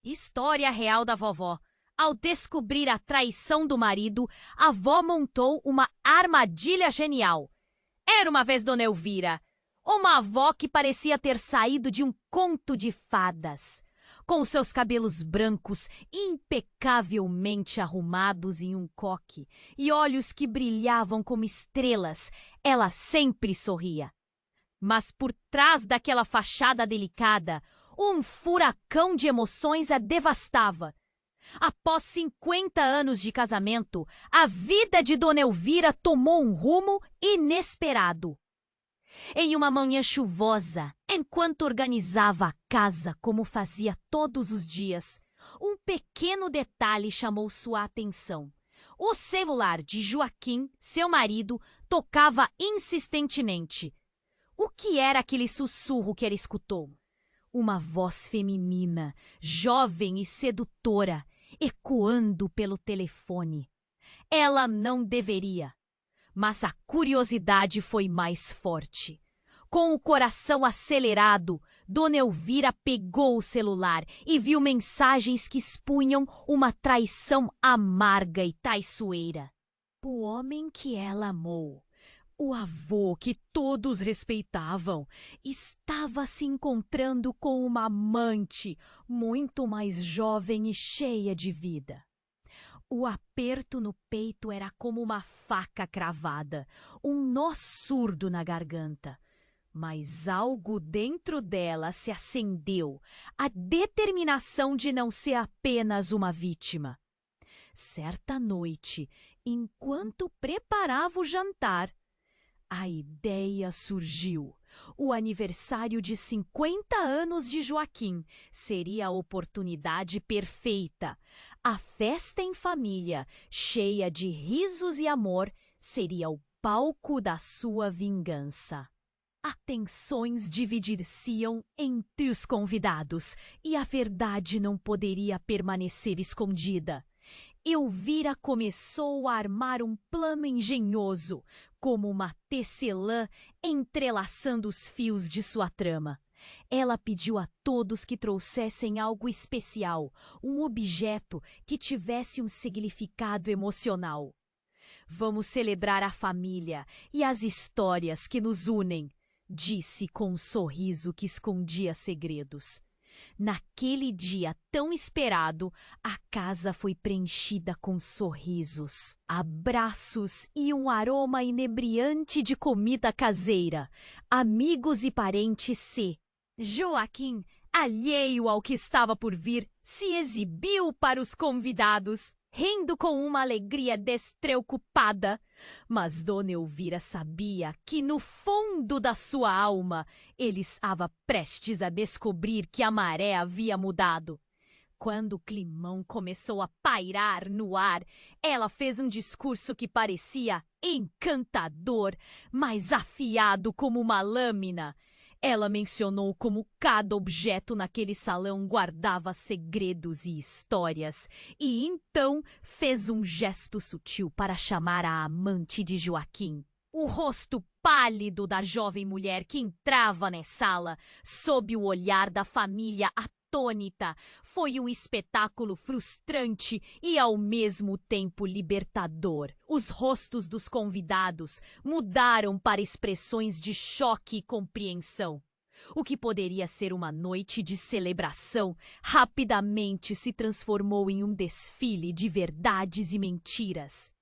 História real da vovó. Ao descobrir a traição do marido, a avó montou uma armadilha genial. Era uma vez Dona Elvira, uma avó que parecia ter saído de um conto de fadas. Com seus cabelos brancos impecavelmente arrumados em um coque e olhos que brilhavam como estrelas, ela sempre sorria. Mas por trás daquela fachada delicada, um furacão de emoções a devastava. Após 50 anos de casamento, a vida de Dona Elvira tomou um rumo inesperado. Em uma manhã chuvosa, enquanto organizava a casa como fazia todos os dias, um pequeno detalhe chamou sua atenção. O celular de Joaquim, seu marido, tocava insistentemente. O que era aquele sussurro que ela escutou? Uma voz feminina, jovem e sedutora, ecoando pelo telefone. Ela não deveria, mas a curiosidade foi mais forte. Com o coração acelerado, Dona Elvira pegou o celular e viu mensagens que expunham uma traição amarga e traiçoeira. O homem que ela amou, o avô que todos respeitavam, estava se encontrando com uma amante muito mais jovem e cheia de vida. O aperto no peito era como uma faca cravada, um nó surdo na garganta. Mas algo dentro dela se acendeu, a determinação de não ser apenas uma vítima. Certa noite, enquanto preparava o jantar, a ideia surgiu. O aniversário de 50 anos de Joaquim seria a oportunidade perfeita. A festa em família, cheia de risos e amor, seria o palco da sua vingança. Atenções dividir-se-iam entre os convidados e a verdade não poderia permanecer escondida. Elvira começou a armar um plano engenhoso, como uma tecelã entrelaçando os fios de sua trama. Ela pediu a todos que trouxessem algo especial, um objeto que tivesse um significado emocional. Vamos celebrar a família e as histórias que nos unem, disse com um sorriso que escondia segredos. Naquele dia tão esperado, a casa foi preenchida com sorrisos, abraços e um aroma inebriante de comida caseira. Amigos e parentes Joaquim, alheio ao que estava por vir, se exibiu para os convidados, rindo com uma alegria despreocupada. Mas Dona Elvira sabia que, no fundo da sua alma, ele estava prestes a descobrir que a maré havia mudado. Quando o climão começou a pairar no ar, ela fez um discurso que parecia encantador, mas afiado como uma lâmina. Ela mencionou como cada objeto naquele salão guardava segredos e histórias, e então fez um gesto sutil para chamar a amante de Joaquim. O rosto pálido da jovem mulher que entrava na sala, sob o olhar da família atônita, foi um espetáculo frustrante e ao mesmo tempo libertador. Os rostos dos convidados mudaram para expressões de choque e compreensão. O que poderia ser uma noite de celebração rapidamente se transformou em um desfile de verdades e mentiras.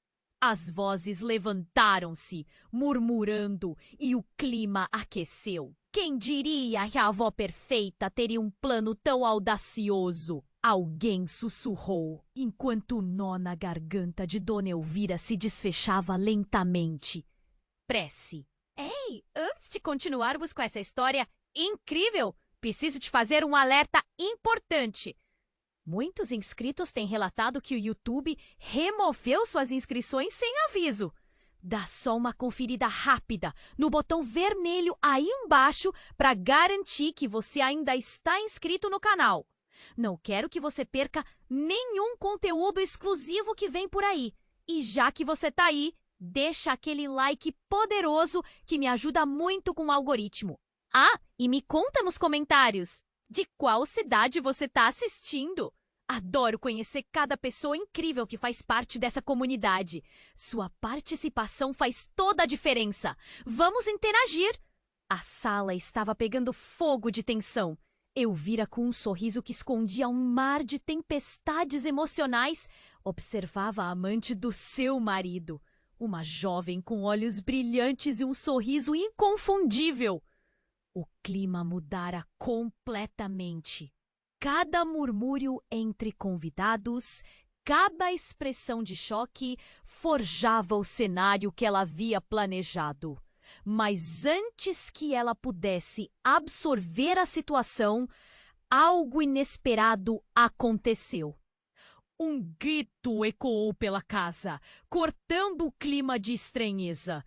As vozes levantaram-se, murmurando, e o clima aqueceu. Quem diria que a avó perfeita teria um plano tão audacioso? Alguém sussurrou, enquanto o nó na garganta de Dona Elvira se desfechava lentamente. Prece. Ei, antes de continuarmos com essa história incrível, preciso te fazer um alerta importante. Muitos inscritos têm relatado que o YouTube removeu suas inscrições sem aviso. Dá só uma conferida rápida no botão vermelho aí embaixo para garantir que você ainda está inscrito no canal. Não quero que você perca nenhum conteúdo exclusivo que vem por aí. E já que você tá aí, deixa aquele like poderoso que me ajuda muito com o algoritmo. Ah, e me conta nos comentários. De qual cidade você está assistindo? Adoro conhecer cada pessoa incrível que faz parte dessa comunidade. Sua participação faz toda a diferença. Vamos interagir. A sala estava pegando fogo de tensão. Elvira, com um sorriso que escondia um mar de tempestades emocionais, observava a amante do seu marido. Uma jovem com olhos brilhantes e um sorriso inconfundível. O clima mudara completamente. Cada murmúrio entre convidados, cada expressão de choque forjava o cenário que ela havia planejado. Mas antes que ela pudesse absorver a situação, algo inesperado aconteceu. Um grito ecoou pela casa, cortando o clima de estranheza.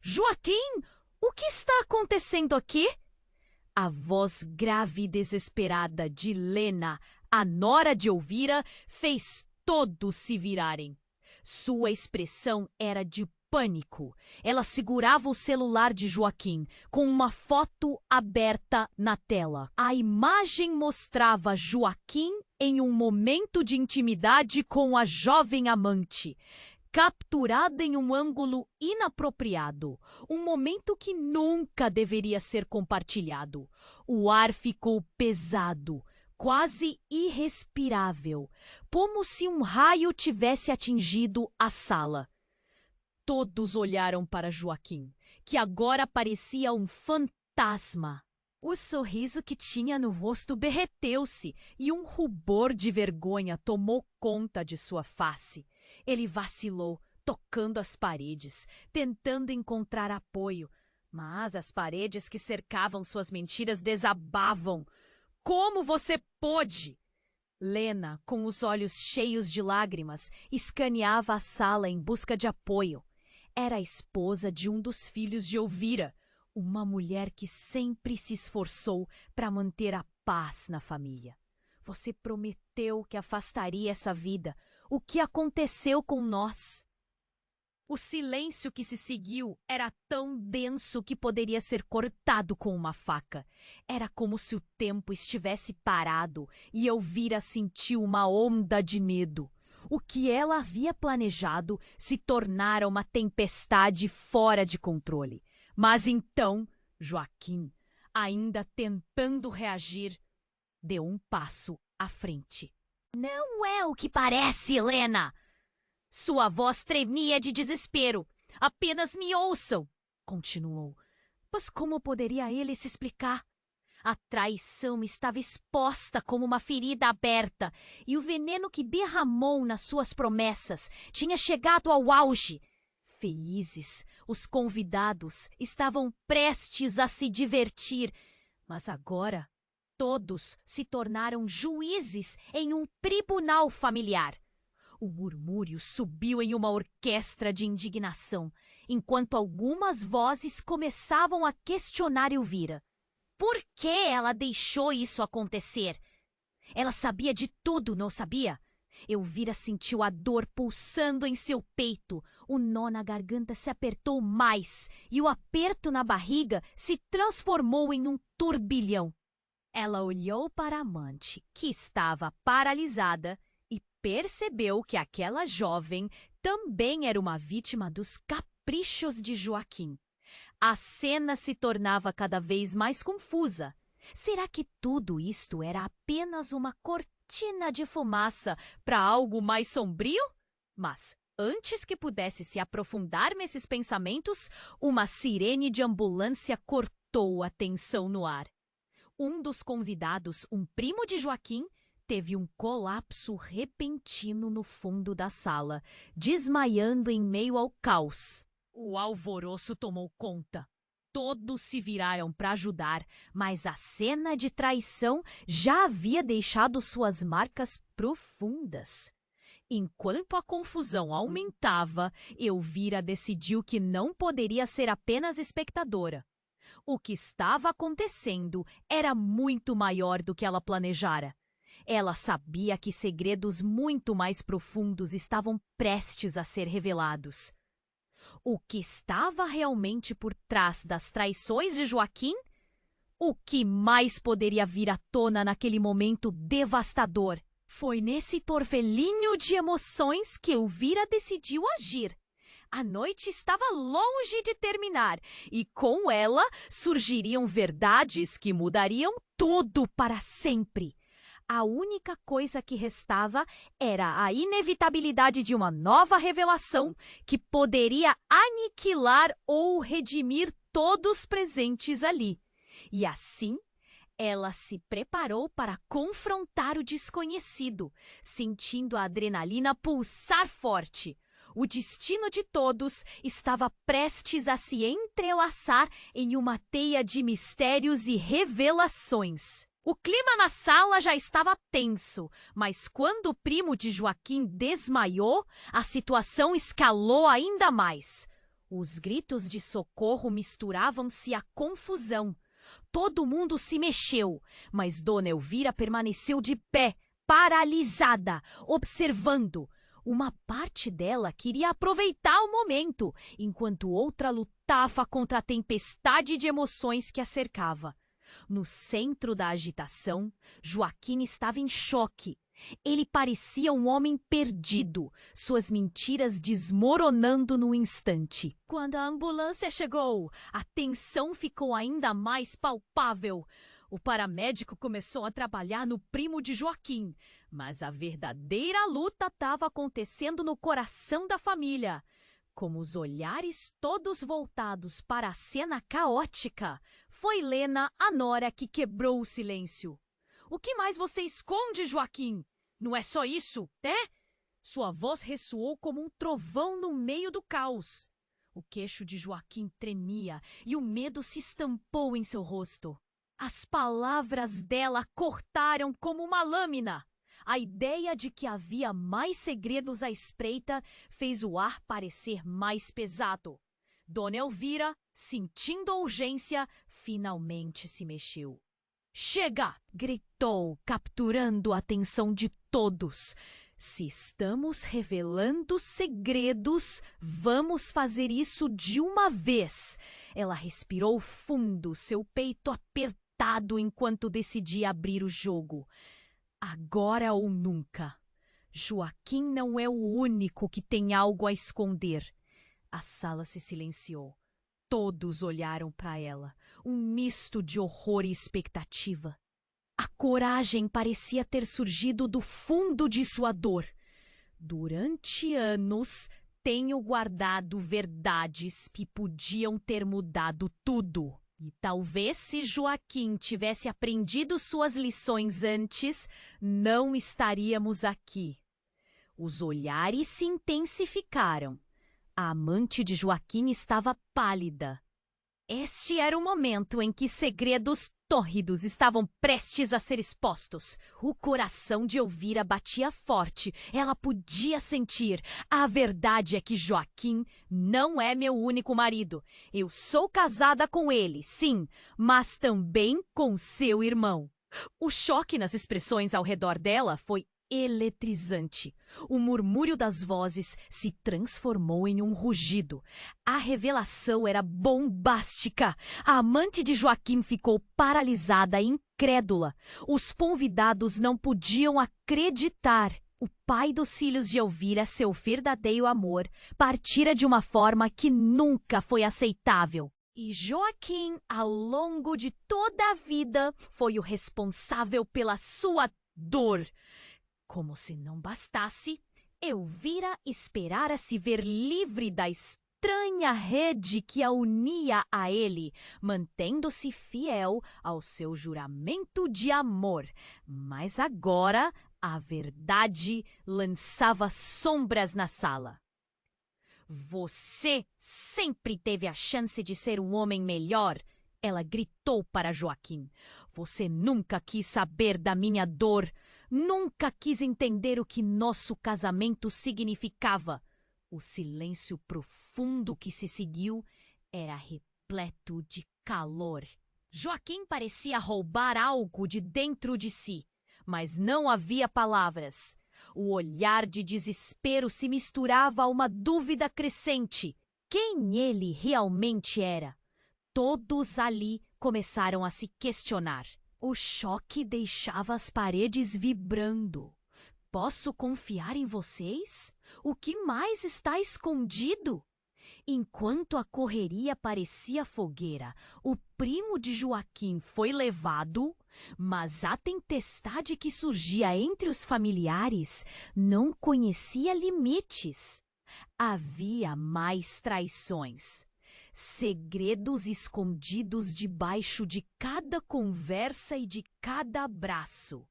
Joaquim, o que está acontecendo aqui? A voz grave e desesperada de Lena, a nora de Elvira, fez todos se virarem. Sua expressão era de pânico. Ela segurava o celular de Joaquim, com uma foto aberta na tela. A imagem mostrava Joaquim em um momento de intimidade com a jovem amante, capturada em um ângulo inapropriado, um momento que nunca deveria ser compartilhado. O ar ficou pesado, quase irrespirável, como se um raio tivesse atingido a sala. Todos olharam para Joaquim, que agora parecia um fantasma. O sorriso que tinha no rosto derreteu-se e um rubor de vergonha tomou conta de sua face. Ele vacilou, tocando as paredes, tentando encontrar apoio, mas as paredes que cercavam suas mentiras desabavam. Como você pôde? Lena, com os olhos cheios de lágrimas, escaneava a sala em busca de apoio. Era a esposa de um dos filhos de Elvira, uma mulher que sempre se esforçou para manter a paz na família. Você prometeu que afastaria essa vida. O que aconteceu com nós? O silêncio que se seguiu era tão denso que poderia ser cortado com uma faca. Era como se o tempo estivesse parado e Elvira sentiu uma onda de medo. O que ela havia planejado se tornara uma tempestade fora de controle. Mas então, Joaquim, ainda tentando reagir, deu um passo à frente. Não é o que parece, Helena! Sua voz tremia de desespero. Apenas me ouçam, continuou. Mas como poderia ele se explicar? A traição estava exposta como uma ferida aberta e o veneno que derramou nas suas promessas tinha chegado ao auge. Felizes, os convidados estavam prestes a se divertir, mas agora todos se tornaram juízes em um tribunal familiar. O murmúrio subiu em uma orquestra de indignação, enquanto algumas vozes começavam a questionar Elvira. Por que ela deixou isso acontecer? Ela sabia de tudo, não sabia? Elvira sentiu a dor pulsando em seu peito. O nó na garganta se apertou mais e o aperto na barriga se transformou em um turbilhão. Ela olhou para a amante, que estava paralisada, e percebeu que aquela jovem também era uma vítima dos caprichos de Joaquim. A cena se tornava cada vez mais confusa. Será que tudo isto era apenas uma cortina de fumaça para algo mais sombrio? Mas, antes que pudesse se aprofundar nesses pensamentos, uma sirene de ambulância cortou a tensão no ar. Um dos convidados, um primo de Joaquim, teve um colapso repentino no fundo da sala, desmaiando em meio ao caos. O alvoroço tomou conta. Todos se viraram para ajudar, mas a cena de traição já havia deixado suas marcas profundas. Enquanto a confusão aumentava, Elvira decidiu que não poderia ser apenas espectadora. O que estava acontecendo era muito maior do que ela planejara. Ela sabia que segredos muito mais profundos estavam prestes a ser revelados. O que estava realmente por trás das traições de Joaquim? O que mais poderia vir à tona naquele momento devastador? Foi nesse torvelinho de emoções que Elvira decidiu agir. A noite estava longe de terminar e com ela surgiriam verdades que mudariam tudo para sempre. A única coisa que restava era a inevitabilidade de uma nova revelação que poderia aniquilar ou redimir todos presentes ali. E assim, ela se preparou para confrontar o desconhecido, sentindo a adrenalina pulsar forte. O destino de todos estava prestes a se entrelaçar em uma teia de mistérios e revelações. O clima na sala já estava tenso, mas quando o primo de Joaquim desmaiou, a situação escalou ainda mais. Os gritos de socorro misturavam-se à confusão. Todo mundo se mexeu, mas Dona Elvira permaneceu de pé, paralisada, observando. Uma parte dela queria aproveitar o momento, enquanto outra lutava contra a tempestade de emoções que a cercava. No centro da agitação, Joaquim estava em choque. Ele parecia um homem perdido, suas mentiras desmoronando no instante. Quando a ambulância chegou, a tensão ficou ainda mais palpável. O paramédico começou a trabalhar no primo de Joaquim, mas a verdadeira luta estava acontecendo no coração da família. Com os olhares todos voltados para a cena caótica, foi Lena, a nora, que quebrou o silêncio. O que mais você esconde, Joaquim? Não é só isso, é? Sua voz ressoou como um trovão no meio do caos. O queixo de Joaquim tremia e o medo se estampou em seu rosto. As palavras dela cortaram como uma lâmina. A ideia de que havia mais segredos à espreita fez o ar parecer mais pesado. Dona Elvira, sentindo a urgência, finalmente se mexeu. "Chega!" gritou, capturando a atenção de todos. "Se estamos revelando segredos, vamos fazer isso de uma vez." Ela respirou fundo, seu peito apertado enquanto decidia abrir o jogo. Agora ou nunca. Joaquim não é o único que tem algo a esconder. A sala se silenciou. Todos olharam para ela, um misto de horror e expectativa. A coragem parecia ter surgido do fundo de sua dor. "Durante anos, tenho guardado verdades que podiam ter mudado tudo. E talvez se Joaquim tivesse aprendido suas lições antes, não estaríamos aqui." Os olhares se intensificaram. A amante de Joaquim estava pálida. Este era o momento em que segredos tórridos estavam prestes a ser expostos. O coração de Elvira batia forte. Ela podia sentir. A verdade é que Joaquim não é meu único marido. Eu sou casada com ele, sim, mas também com seu irmão. O choque nas expressões ao redor dela foi eletrizante. O murmúrio das vozes se transformou em um rugido. A revelação era bombástica. A amante de Joaquim ficou paralisada e incrédula. Os convidados não podiam acreditar. O pai dos filhos de Elvira, seu verdadeiro amor, partira de uma forma que nunca foi aceitável. E Joaquim, ao longo de toda a vida, foi o responsável pela sua dor. Como se não bastasse, Elvira esperara se ver livre da estranha rede que a unia a ele, mantendo-se fiel ao seu juramento de amor. Mas agora a verdade lançava sombras na sala. "Você sempre teve a chance de ser um homem melhor", ela gritou para Joaquim. "Você nunca quis saber da minha dor. Nunca quis entender o que nosso casamento significava." O silêncio profundo que se seguiu era repleto de calor. Joaquim parecia roubar algo de dentro de si, mas não havia palavras. O olhar de desespero se misturava a uma dúvida crescente. Quem ele realmente era? Todos ali começaram a se questionar. O choque deixava as paredes vibrando. Posso confiar em vocês? O que mais está escondido? Enquanto a correria parecia fogueira, o primo de Joaquim foi levado, mas a tempestade que surgia entre os familiares não conhecia limites. Havia mais traições, segredos escondidos debaixo de cada conversa e de cada abraço.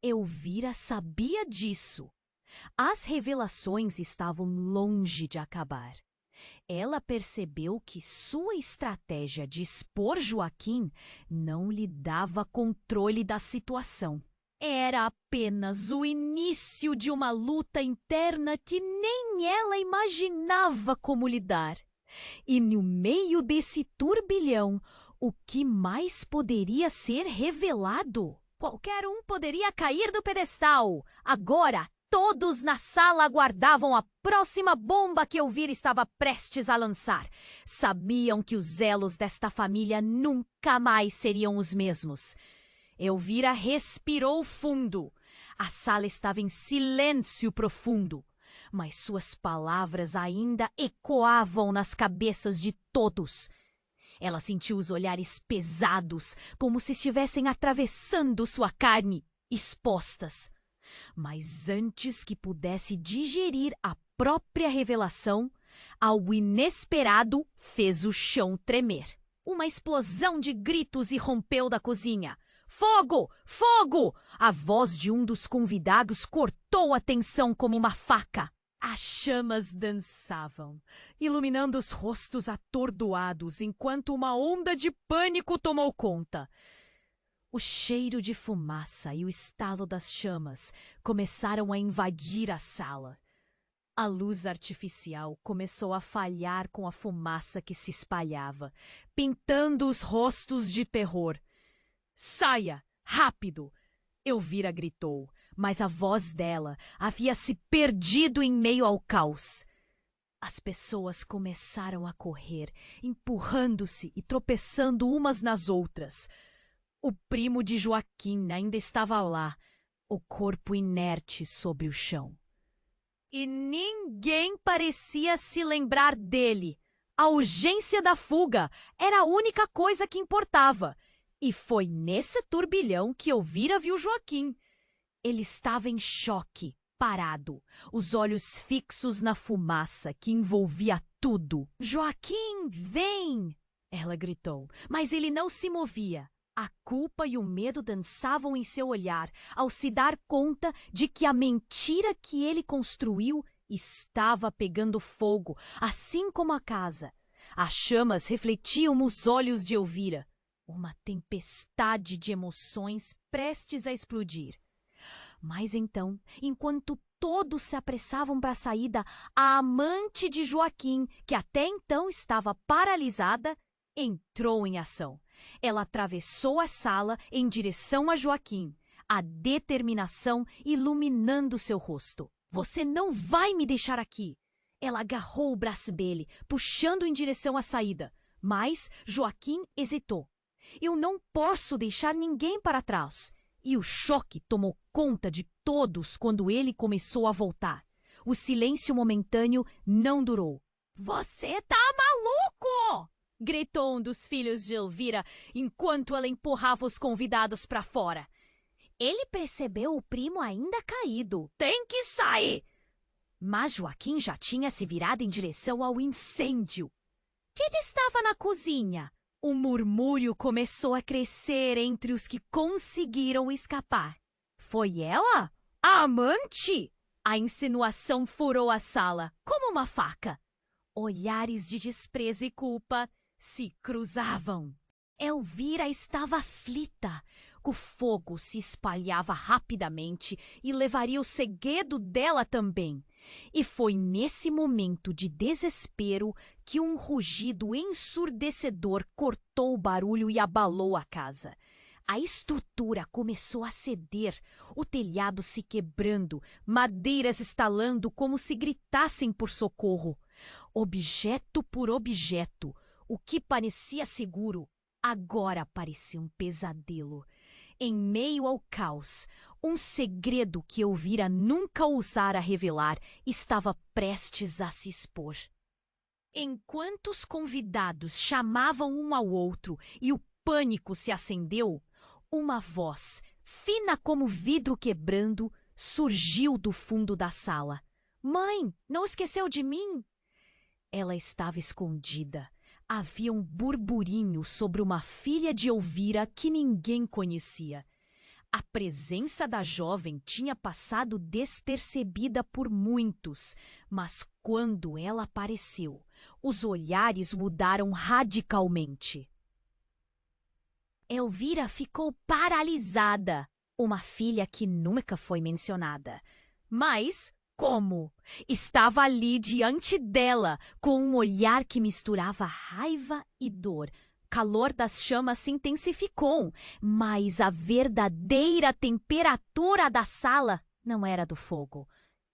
Elvira sabia disso. As revelações estavam longe de acabar. Ela percebeu que sua estratégia de expor Joaquim não lhe dava controle da situação. Era apenas o início de uma luta interna que nem ela imaginava como lidar. E no meio desse turbilhão, o que mais poderia ser revelado? Qualquer um poderia cair do pedestal. Agora, todos na sala aguardavam a próxima bomba que Elvira estava prestes a lançar. Sabiam que os elos desta família nunca mais seriam os mesmos. Elvira respirou fundo. A sala estava em silêncio profundo, mas suas palavras ainda ecoavam nas cabeças de todos. Ela sentiu os olhares pesados, como se estivessem atravessando sua carne, expostas. Mas antes que pudesse digerir a própria revelação, algo inesperado fez o chão tremer. Uma explosão de gritos irrompeu da cozinha. Fogo! Fogo! A voz de um dos convidados cortou a tensão como uma faca. As chamas dançavam, iluminando os rostos atordoados enquanto uma onda de pânico tomou conta. O cheiro de fumaça e o estalo das chamas começaram a invadir a sala. A luz artificial começou a falhar com a fumaça que se espalhava, pintando os rostos de terror. "Saia! Rápido!" Elvira gritou, mas a voz dela havia se perdido em meio ao caos. As pessoas começaram a correr, empurrando-se e tropeçando umas nas outras. O primo de Joaquim ainda estava lá, o corpo inerte sobre o chão. E ninguém parecia se lembrar dele. A urgência da fuga era a única coisa que importava. E foi nesse turbilhão que Elvira viu Joaquim. Ele estava em choque, parado, os olhos fixos na fumaça que envolvia tudo. "Joaquim, vem!" ela gritou, mas ele não se movia. A culpa e o medo dançavam em seu olhar ao se dar conta de que a mentira que ele construiu estava pegando fogo, assim como a casa. As chamas refletiam nos olhos de Elvira. Uma tempestade de emoções prestes a explodir. Mas então, enquanto todos se apressavam para a saída, a amante de Joaquim, que até então estava paralisada, entrou em ação. Ela atravessou a sala em direção a Joaquim, a determinação iluminando seu rosto. "Você não vai me deixar aqui!" Ela agarrou o braço dele, puxando em direção à saída. Mas Joaquim hesitou. "Eu não posso deixar ninguém para trás." E o choque tomou conta de todos quando ele começou a voltar. O silêncio momentâneo não durou. "Você tá maluco!" gritou um dos filhos de Elvira enquanto ela empurrava os convidados para fora. Ele percebeu o primo ainda caído. "Tem que sair!" Mas Joaquim já tinha se virado em direção ao incêndio. Ele estava na cozinha. Um murmúrio começou a crescer entre os que conseguiram escapar. "Foi ela? A amante?" A insinuação furou a sala, como uma faca. Olhares de desprezo e culpa se cruzavam. Elvira estava aflita. O fogo se espalhava rapidamente e levaria o segredo dela também. E foi nesse momento de desespero que um rugido ensurdecedor cortou o barulho e abalou a casa. A estrutura começou a ceder, o telhado se quebrando, madeiras estalando como se gritassem por socorro. Objeto por objeto, o que parecia seguro Agora parecia um pesadelo. Em meio ao caos, um segredo que Elvira nunca ousara revelar estava prestes a se expor. Enquanto os convidados chamavam um ao outro e o pânico se acendeu, uma voz, fina como vidro quebrando, surgiu do fundo da sala. Mãe, não esqueceu de mim? Ela estava escondida. Havia um burburinho sobre uma filha de Elvira que ninguém conhecia. A presença da jovem tinha passado despercebida por muitos, mas quando ela apareceu, os olhares mudaram radicalmente. Elvira ficou paralisada, uma filha que nunca foi mencionada. Mas como? Estava ali diante dela, com um olhar que misturava raiva e dor. Calor das chamas se intensificou, mas a verdadeira temperatura da sala não era do fogo.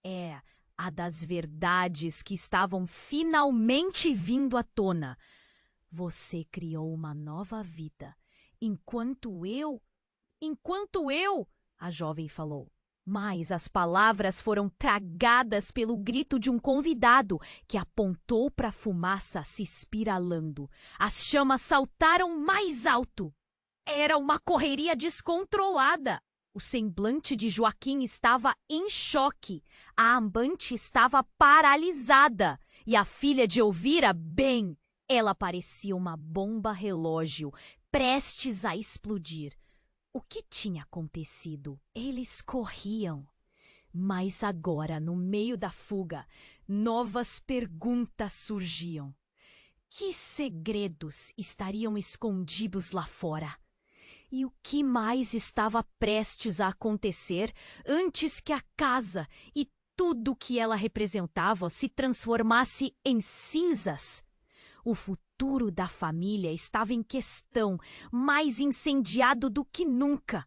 É a das verdades que estavam finalmente vindo à tona. Você criou uma nova vida, enquanto eu, a jovem falou. Mas as palavras foram tragadas pelo grito de um convidado que apontou para a fumaça se espiralando. As chamas saltaram mais alto. Era uma correria descontrolada. O semblante de Joaquim estava em choque. A amante estava paralisada. E a filha de Elvira, bem, ela parecia uma bomba relógio, prestes a explodir. O que tinha acontecido? Eles corriam. Mas agora, no meio da fuga, novas perguntas surgiam. Que segredos estariam escondidos lá fora? E o que mais estava prestes a acontecer antes que a casa e tudo o que ela representava se transformasse em cinzas? O futuro da família estava em questão, mais incendiado do que nunca.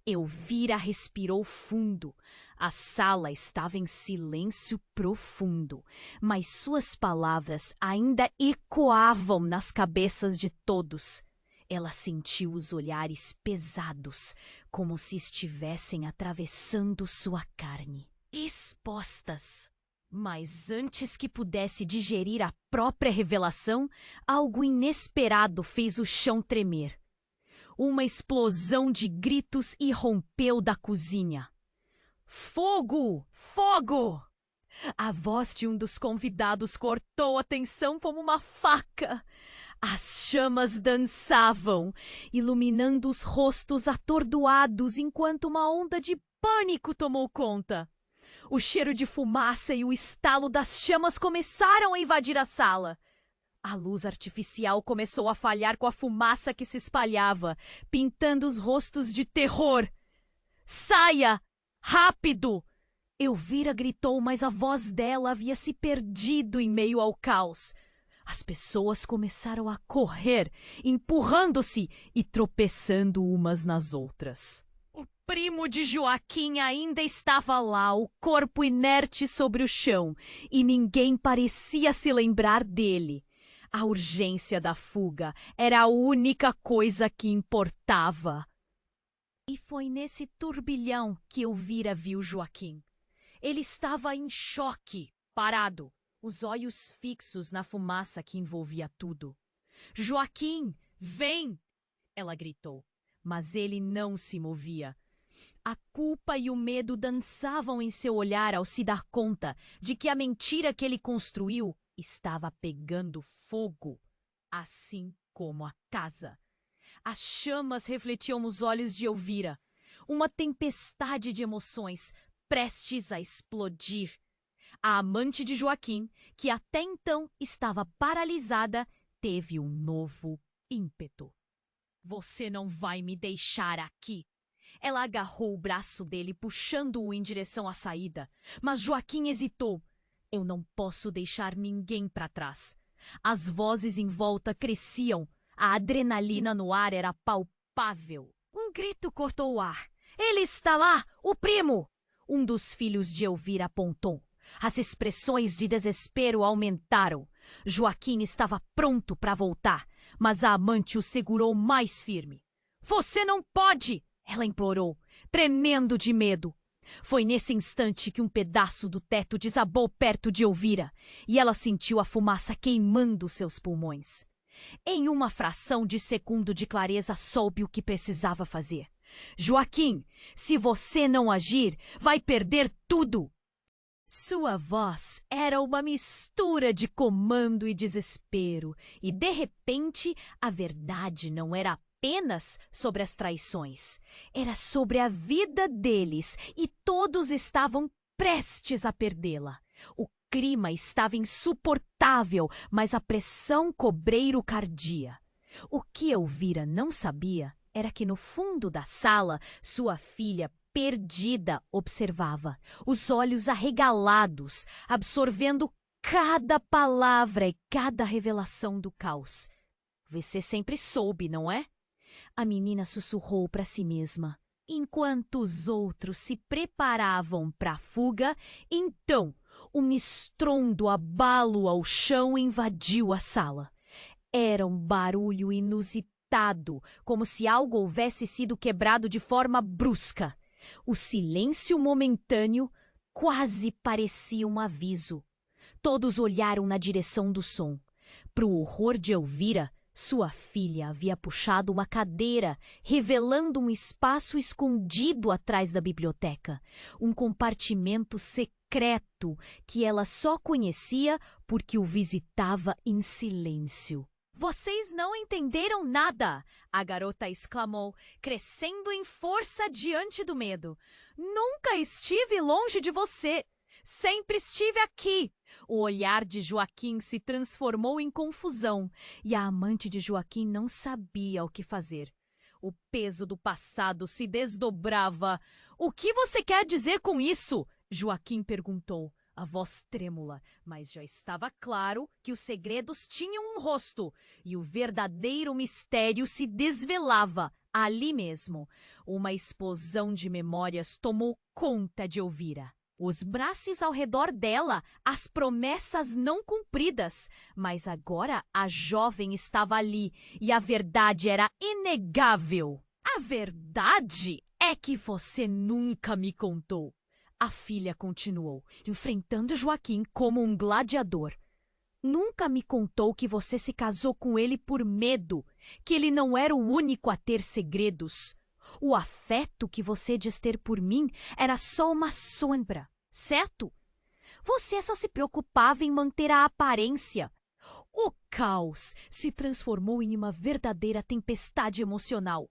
Elvira respirou fundo. A sala estava em silêncio profundo, mas suas palavras ainda ecoavam nas cabeças de todos. Ela sentiu os olhares pesados, como se estivessem atravessando sua carne. Expostas. Mas antes que pudesse digerir a própria revelação, algo inesperado fez o chão tremer. Uma explosão de gritos irrompeu da cozinha. Fogo! Fogo! A voz de um dos convidados cortou a tensão como uma faca. As chamas dançavam, iluminando os rostos atordoados enquanto uma onda de pânico tomou conta. O cheiro de fumaça e o estalo das chamas começaram a invadir a sala. A luz artificial começou a falhar com a fumaça que se espalhava, pintando os rostos de terror. Saia! Rápido! Elvira gritou, mas a voz dela havia se perdido em meio ao caos. As pessoas começaram a correr, empurrando-se e tropeçando umas nas outras. O primo de Joaquim ainda estava lá, o corpo inerte sobre o chão, e ninguém parecia se lembrar dele. A urgência da fuga era a única coisa que importava. E foi nesse turbilhão que Elvira viu Joaquim. Ele estava em choque, parado, os olhos fixos na fumaça que envolvia tudo. Joaquim, vem! Ela gritou, mas ele não se movia. A culpa e o medo dançavam em seu olhar ao se dar conta de que a mentira que ele construiu estava pegando fogo, assim como a casa. As chamas refletiam nos olhos de Elvira, uma tempestade de emoções prestes a explodir. A amante de Joaquim, que até então estava paralisada, teve um novo ímpeto. Você não vai me deixar aqui. Ela agarrou o braço dele, puxando-o em direção à saída. Mas Joaquim hesitou. Eu não posso deixar ninguém para trás. As vozes em volta cresciam. A adrenalina no ar era palpável. Um grito cortou o ar. Ele está lá, o primo! Um dos filhos de Elvira apontou. As expressões de desespero aumentaram. Joaquim estava pronto para voltar, mas a amante o segurou mais firme. Você não pode! Ela implorou, tremendo de medo. Foi nesse instante que um pedaço do teto desabou perto de Elvira e ela sentiu a fumaça queimando seus pulmões. Em uma fração de segundo de clareza soube o que precisava fazer. Joaquim, se você não agir, vai perder tudo! Sua voz era uma mistura de comando e desespero, e de repente a verdade não era apenas sobre as traições. Era sobre a vida deles e todos estavam prestes a perdê-la. O clima estava insuportável, mas a pressão cobreiro cardia. O que Elvira não sabia era que no fundo da sala sua filha perdida observava, os olhos arregalados, absorvendo cada palavra e cada revelação do caos. Você sempre soube, não é? A menina sussurrou para si mesma. Enquanto os outros se preparavam para a fuga, então um estrondo abalo ao chão invadiu a sala. Era um barulho inusitado, como se algo houvesse sido quebrado de forma brusca. O silêncio momentâneo quase parecia um aviso. Todos olharam na direção do som. Para o horror de Elvira, sua filha havia puxado uma cadeira, revelando um espaço escondido atrás da biblioteca. Um compartimento secreto que ela só conhecia porque o visitava em silêncio. Vocês não entenderam nada! A garota exclamou, crescendo em força diante do medo. Nunca estive longe de você! Sempre estive aqui! O olhar de Joaquim se transformou em confusão e a amante de Joaquim não sabia o que fazer. O peso do passado se desdobrava. O que você quer dizer com isso? Joaquim perguntou, a voz trêmula, mas já estava claro que os segredos tinham um rosto e o verdadeiro mistério se desvelava ali mesmo. Uma explosão de memórias tomou conta de Elvira. Os braços ao redor dela, as promessas não cumpridas. Mas agora a jovem estava ali e a verdade era inegável. A verdade é que você nunca me contou. A filha continuou, enfrentando Joaquim como um gladiador. Nunca me contou que você se casou com ele por medo, que ele não era o único a ter segredos. O afeto que você diz ter por mim era só uma sombra, certo? Você só se preocupava em manter a aparência. O caos se transformou em uma verdadeira tempestade emocional.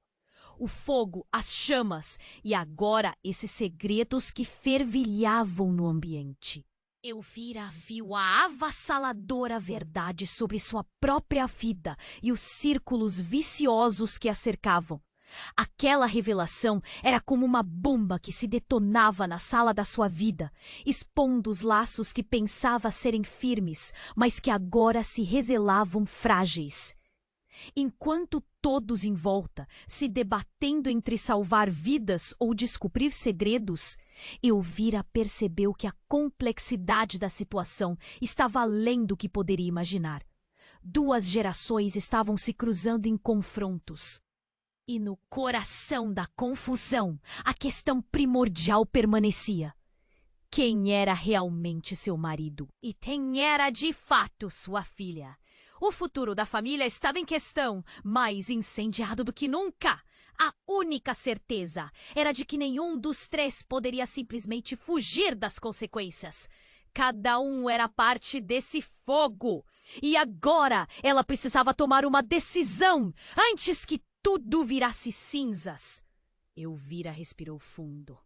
O fogo, as chamas e agora esses segredos que fervilhavam no ambiente. Elvira viu a avassaladora verdade sobre sua própria vida e os círculos viciosos que a cercavam. Aquela revelação era como uma bomba que se detonava na sala da sua vida, expondo os laços que pensava serem firmes, mas que agora se revelavam frágeis. Enquanto todos em volta, se debatendo entre salvar vidas ou descobrir segredos, Elvira percebeu que a complexidade da situação estava além do que poderia imaginar. 2 gerações estavam se cruzando em confrontos. E no coração da confusão, a questão primordial permanecia. Quem era realmente seu marido? E quem era de fato sua filha? O futuro da família estava em questão, mais incendiado do que nunca. A única certeza era de que nenhum dos 3 poderia simplesmente fugir das consequências. Cada um era parte desse fogo. E agora ela precisava tomar uma decisão antes que tudo virasse cinzas. Elvira respirou fundo.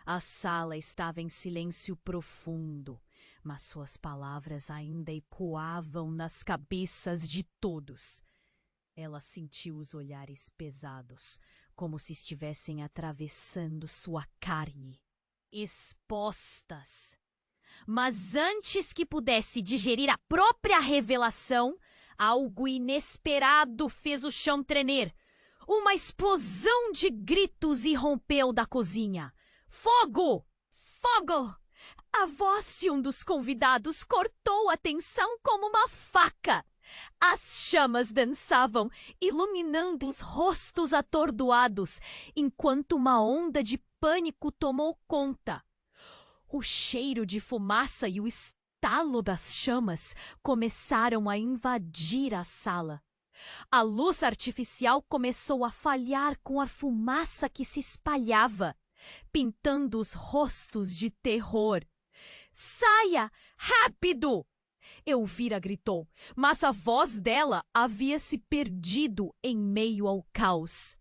A sala estava em silêncio profundo, mas suas palavras ainda ecoavam nas cabeças de todos. Ela sentiu os olhares pesados, como se estivessem atravessando sua carne. Expostas. Mas antes que pudesse digerir a própria revelação, algo inesperado fez o chão tremer. Uma explosão de gritos irrompeu da cozinha. Fogo! Fogo! A voz de um dos convidados cortou a tensão como uma faca. As chamas dançavam, iluminando os rostos atordoados, enquanto uma onda de pânico tomou conta. O cheiro de fumaça e o estalo das chamas começaram a invadir a sala. A luz artificial começou a falhar com a fumaça que se espalhava, pintando os rostos de terror. Saia! Rápido! Elvira gritou, mas a voz dela havia se perdido em meio ao caos.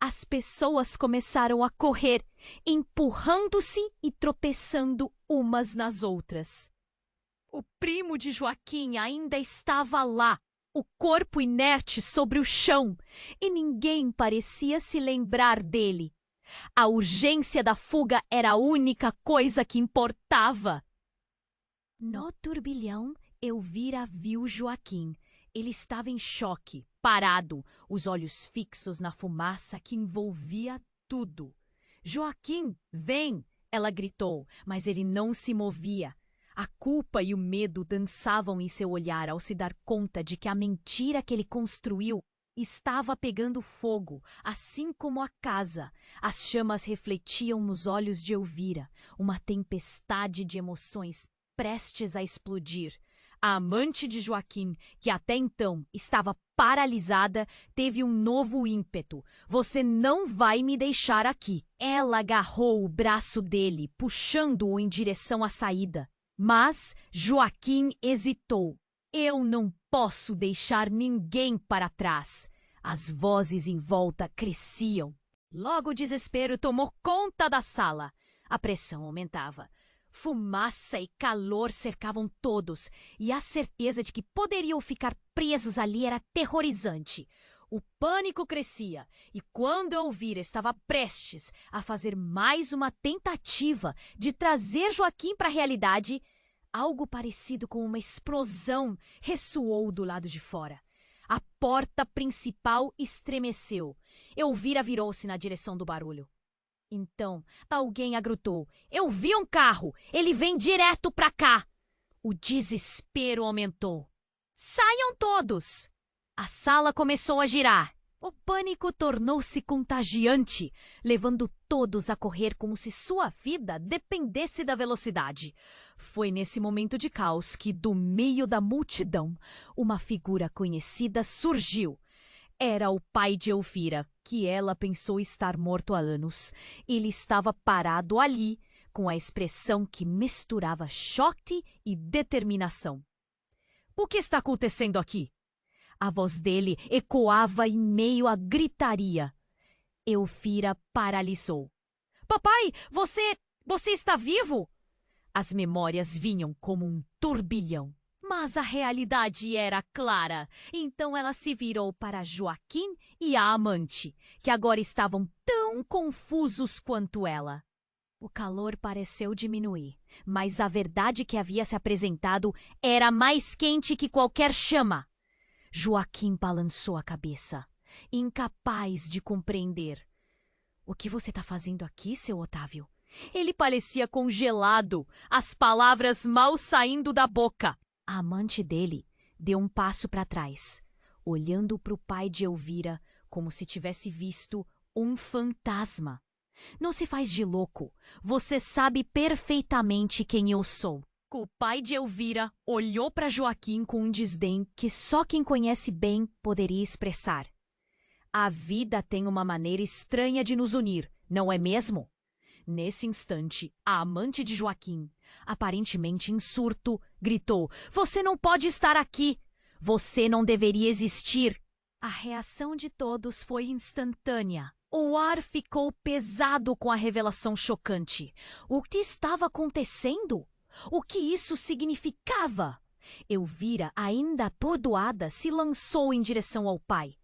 As pessoas começaram a correr, empurrando-se e tropeçando umas nas outras. O primo de Joaquim ainda estava lá, o corpo inerte sobre o chão, e ninguém parecia se lembrar dele. A urgência da fuga era a única coisa que importava. No turbilhão, Elvira viu Joaquim. Ele estava em choque, parado, os olhos fixos na fumaça que envolvia tudo. Joaquim, vem! Ela gritou, mas ele não se movia. A culpa e o medo dançavam em seu olhar ao se dar conta de que a mentira que ele construiu estava pegando fogo, assim como a casa. As chamas refletiam nos olhos de Elvira, uma tempestade de emoções prestes a explodir. A amante de Joaquim, que até então estava paralisada, teve um novo ímpeto. Você não vai me deixar aqui. Ela agarrou o braço dele, puxando-o em direção à saída. Mas Joaquim hesitou. Eu não posso deixar ninguém para trás. As vozes em volta cresciam. Logo o desespero tomou conta da sala. A pressão aumentava. Fumaça e calor cercavam todos, e a certeza de que poderiam ficar presos ali era aterrorizante. O pânico crescia, e quando Elvira estava prestes a fazer mais uma tentativa de trazer Joaquim para a realidade, algo parecido com uma explosão ressoou do lado de fora. A porta principal estremeceu. Elvira virou-se na direção do barulho. Então, alguém agrutou. Eu vi um carro! Ele vem direto para cá! O desespero aumentou. Saiam todos! A sala começou a girar. O pânico tornou-se contagiante, levando todos a correr como se sua vida dependesse da velocidade. Foi nesse momento de caos que, do meio da multidão, uma figura conhecida surgiu. Era o pai de Elvira, que ela pensou estar morto há anos. Ele estava parado ali, com a expressão que misturava choque e determinação. O que está acontecendo aqui? A voz dele ecoava em meio à gritaria. Elvira paralisou. Papai, você está vivo? As memórias vinham como um turbilhão. Mas a realidade era clara. Então ela se virou para Joaquim e a amante, que agora estavam tão confusos quanto ela. O calor pareceu diminuir, mas a verdade que havia se apresentado era mais quente que qualquer chama. Joaquim balançou a cabeça, incapaz de compreender. O que você está fazendo aqui, seu Otávio? Ele parecia congelado, as palavras mal saindo da boca. A amante dele deu um passo para trás, olhando para o pai de Elvira como se tivesse visto um fantasma. Não se faz de louco. Você sabe perfeitamente quem eu sou. O pai de Elvira olhou para Joaquim com um desdém que só quem conhece bem poderia expressar. A vida tem uma maneira estranha de nos unir, não é mesmo? Nesse instante, a amante de Joaquim, aparentemente em surto, gritou: Você não pode estar aqui! Você não deveria existir! A reação de todos foi instantânea. O ar ficou pesado com a revelação chocante. O que estava acontecendo? O que isso significava? Elvira, ainda atordoada, se lançou em direção ao pai.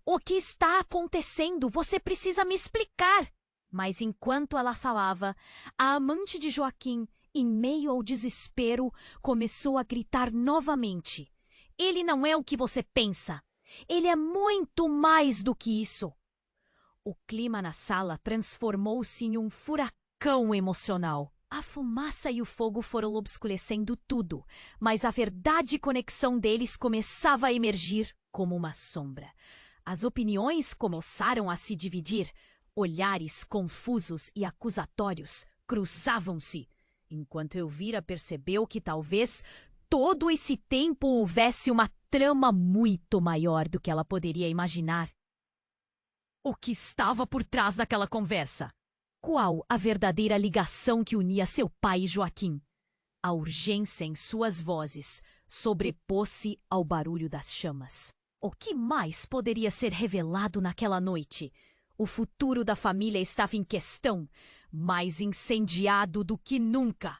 O que está acontecendo? Você precisa me explicar! Mas enquanto ela falava, a amante de Joaquim, em meio ao desespero, começou a gritar novamente. Ele não é o que você pensa. Ele é muito mais do que isso. O clima na sala transformou-se em um furacão emocional. A fumaça e o fogo foram obscurecendo tudo, mas a verdade conexão deles começava a emergir como uma sombra. As opiniões começaram a se dividir. Olhares confusos e acusatórios cruzavam-se, enquanto Elvira percebeu que talvez todo esse tempo houvesse uma trama muito maior do que ela poderia imaginar. O que estava por trás daquela conversa? Qual a verdadeira ligação que unia seu pai e Joaquim? A urgência em suas vozes sobrepôs-se ao barulho das chamas. O que mais poderia ser revelado naquela noite? O futuro da família estava em questão, mais incendiado do que nunca.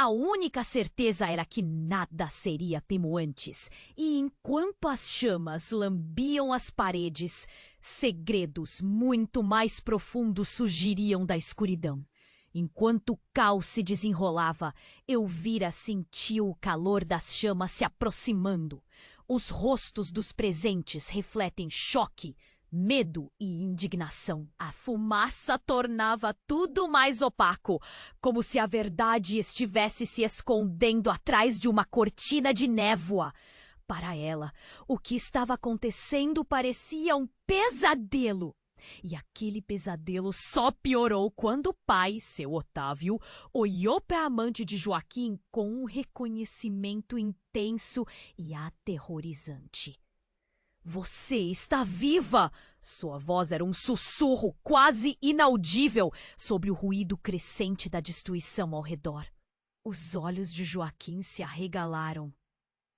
A única certeza era que nada seria como antes, e enquanto as chamas lambiam as paredes, segredos muito mais profundos surgiriam da escuridão. Enquanto o caos se desenrolava, Elvira sentiu o calor das chamas se aproximando. Os rostos dos presentes refletem choque, medo e indignação. A fumaça tornava tudo mais opaco, como se a verdade estivesse se escondendo atrás de uma cortina de névoa. Para ela, o que estava acontecendo parecia um pesadelo. E aquele pesadelo só piorou quando o pai, seu Otávio, olhou para a amante de Joaquim com um reconhecimento intenso e aterrorizante. Você está viva! Sua voz era um sussurro quase inaudível sobre o ruído crescente da destruição ao redor. Os olhos de Joaquim se arregalaram.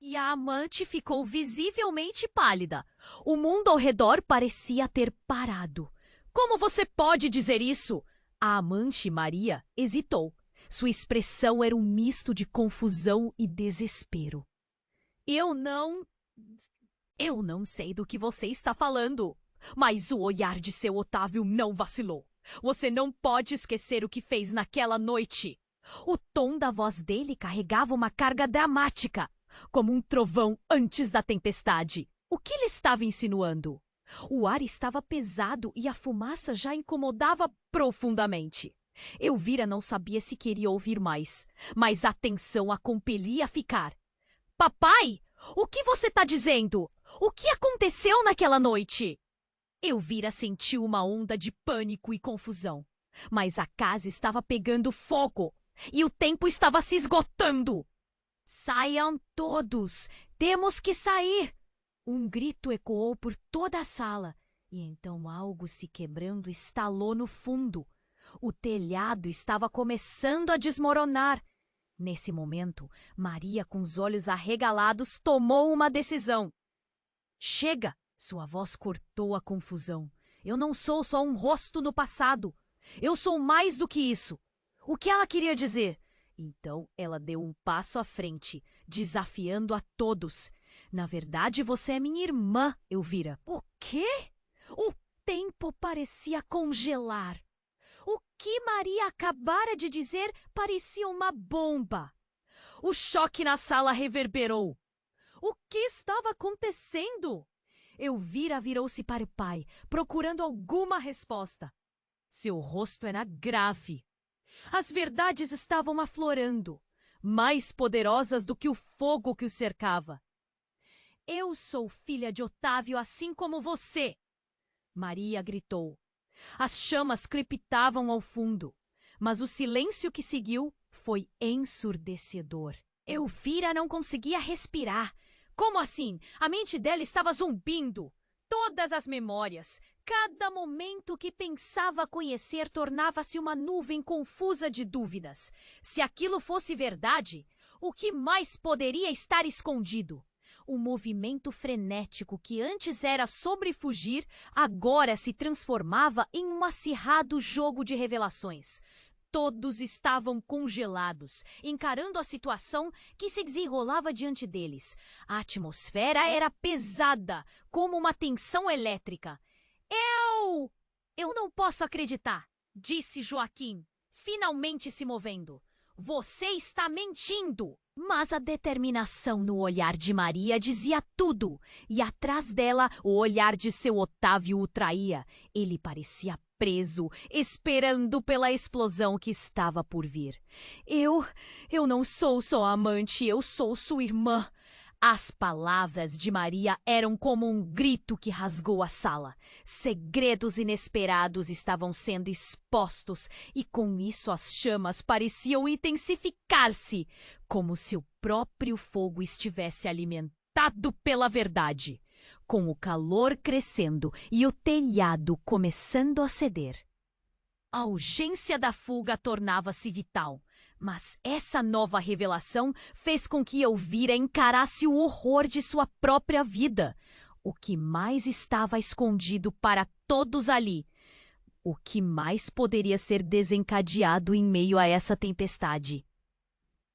E a amante ficou visivelmente pálida. O mundo ao redor parecia ter parado. Como você pode dizer isso? A amante, Maria, hesitou. Sua expressão era um misto de confusão e desespero. Eu não sei do que você está falando. Mas o olhar de seu Otávio não vacilou. Você não pode esquecer o que fez naquela noite. O tom da voz dele carregava uma carga dramática, como um trovão antes da tempestade. O que ele estava insinuando? O ar estava pesado e a fumaça já incomodava profundamente. Elvira não sabia se queria ouvir mais, mas a tensão a compelia a ficar. Papai, o que você está dizendo? O que aconteceu naquela noite? Elvira sentiu uma onda de pânico e confusão. Mas a casa estava pegando fogo e o tempo estava se esgotando. Saiam todos! Temos que sair! Um grito ecoou por toda a sala, e então algo se quebrando estalou no fundo. O telhado estava começando a desmoronar. Nesse momento, Maria, com os olhos arregalados, tomou uma decisão. Chega! Sua voz cortou a confusão. Eu não sou só um rosto no passado. Eu sou mais do que isso. O que ela queria dizer? Então ela deu um passo à frente, desafiando a todos. Na verdade, você é minha irmã, Elvira. O quê? O tempo parecia congelar. O que Maria acabara de dizer parecia uma bomba. O choque na sala reverberou. O que estava acontecendo? Elvira virou-se para o pai, procurando alguma resposta. Seu rosto era grave. As verdades estavam aflorando, mais poderosas do que o fogo que o cercava. Eu sou filha de Otávio assim como você! Maria gritou. As chamas crepitavam ao fundo, mas o silêncio que seguiu foi ensurdecedor. Elvira não conseguia respirar. Como assim? A mente dela estava zumbindo. Todas as memórias, cada momento que pensava conhecer tornava-se uma nuvem confusa de dúvidas. Se aquilo fosse verdade, o que mais poderia estar escondido? O movimento frenético que antes era sobre fugir, agora se transformava em um acirrado jogo de revelações. Todos estavam congelados, encarando a situação que se desenrolava diante deles. A atmosfera era pesada, como uma tensão elétrica. Eu não posso acreditar, disse Joaquim, finalmente se movendo. Você está mentindo! Mas a determinação no olhar de Maria dizia tudo, e atrás dela o olhar de seu Otávio o traía. Ele parecia preso, esperando pela explosão que estava por vir. Eu não sou sua amante, eu sou sua irmã. As palavras de Maria eram como um grito que rasgou a sala. Segredos inesperados estavam sendo expostos e com isso as chamas pareciam intensificar-se, como se o próprio fogo estivesse alimentado pela verdade. Com o calor crescendo e o telhado começando a ceder. A urgência da fuga tornava-se vital. Mas essa nova revelação fez com que Elvira encarasse o horror de sua própria vida. O que mais estava escondido para todos ali? O que mais poderia ser desencadeado em meio a essa tempestade?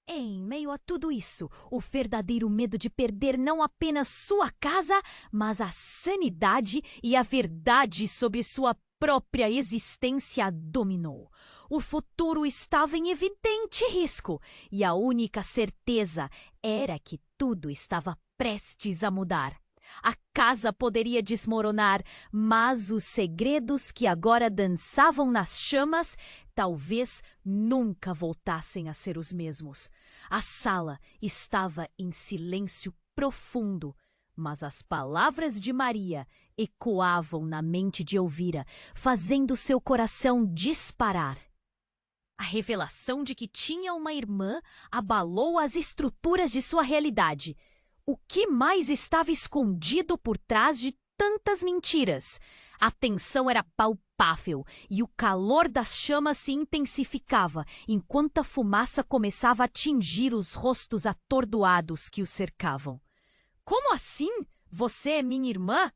Em meio a tudo isso, o verdadeiro medo de perder não apenas sua casa, mas a sanidade e a verdade sobre sua própria existência dominou. O futuro estava em evidente risco e a única certeza era que tudo estava prestes a mudar. A casa poderia desmoronar, mas os segredos que agora dançavam nas chamas talvez nunca voltassem a ser os mesmos. A sala estava em silêncio profundo, mas as palavras de Maria ecoavam na mente de Elvira, fazendo seu coração disparar. A revelação de que tinha uma irmã abalou as estruturas de sua realidade. O que mais estava escondido por trás de tantas mentiras? A tensão era palpável e o calor das chamas se intensificava enquanto a fumaça começava a atingir os rostos atordoados que os cercavam. Como assim? Você é minha irmã?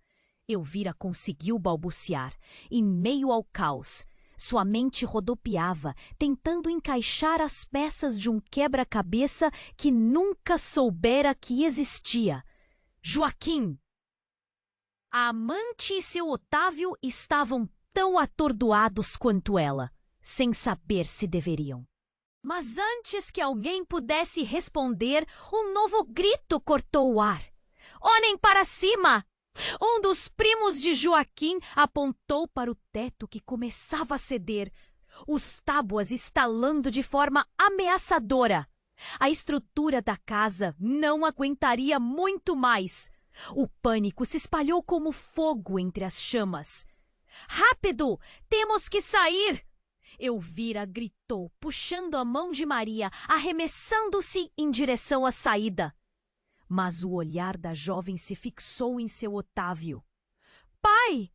Elvira conseguiu balbuciar. Em meio ao caos, sua mente rodopiava, tentando encaixar as peças de um quebra-cabeça que nunca soubera que existia. Joaquim! A amante e seu Otávio estavam tão atordoados quanto ela, sem saber se deveriam. Mas antes que alguém pudesse responder, um novo grito cortou o ar. Olhem para cima! Um dos primos de Joaquim apontou para o teto que começava a ceder, os tábuas estalando de forma ameaçadora. A estrutura da casa não aguentaria muito mais. O pânico se espalhou como fogo entre as chamas. Rápido! Temos que sair! Elvira gritou, puxando a mão de Maria, arremessando-se em direção à saída. Mas o olhar da jovem se fixou em seu Otávio. Pai,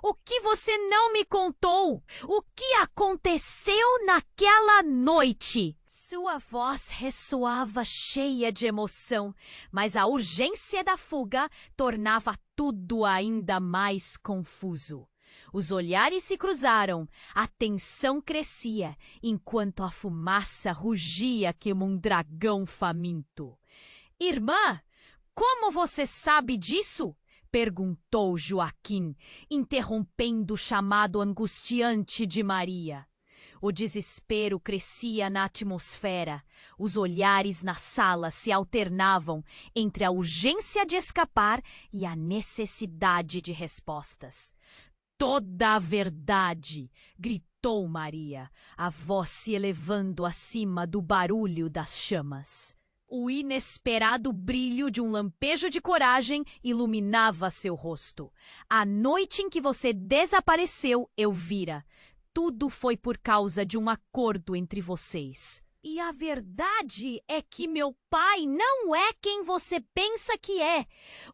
o que você não me contou? O que aconteceu naquela noite? Sua voz ressoava cheia de emoção, mas a urgência da fuga tornava tudo ainda mais confuso. Os olhares se cruzaram, a tensão crescia, enquanto a fumaça rugia como um dragão faminto. Irmã, como você sabe disso? Perguntou Joaquim, interrompendo o chamado angustiante de Maria. O desespero crescia na atmosfera. Os olhares na sala se alternavam entre a urgência de escapar e a necessidade de respostas. Toda a verdade! Gritou Maria, a voz se elevando acima do barulho das chamas. O inesperado brilho de um lampejo de coragem iluminava seu rosto. A noite em que você desapareceu, Elvira, tudo foi por causa de um acordo entre vocês. E a verdade é que meu pai não é quem você pensa que é.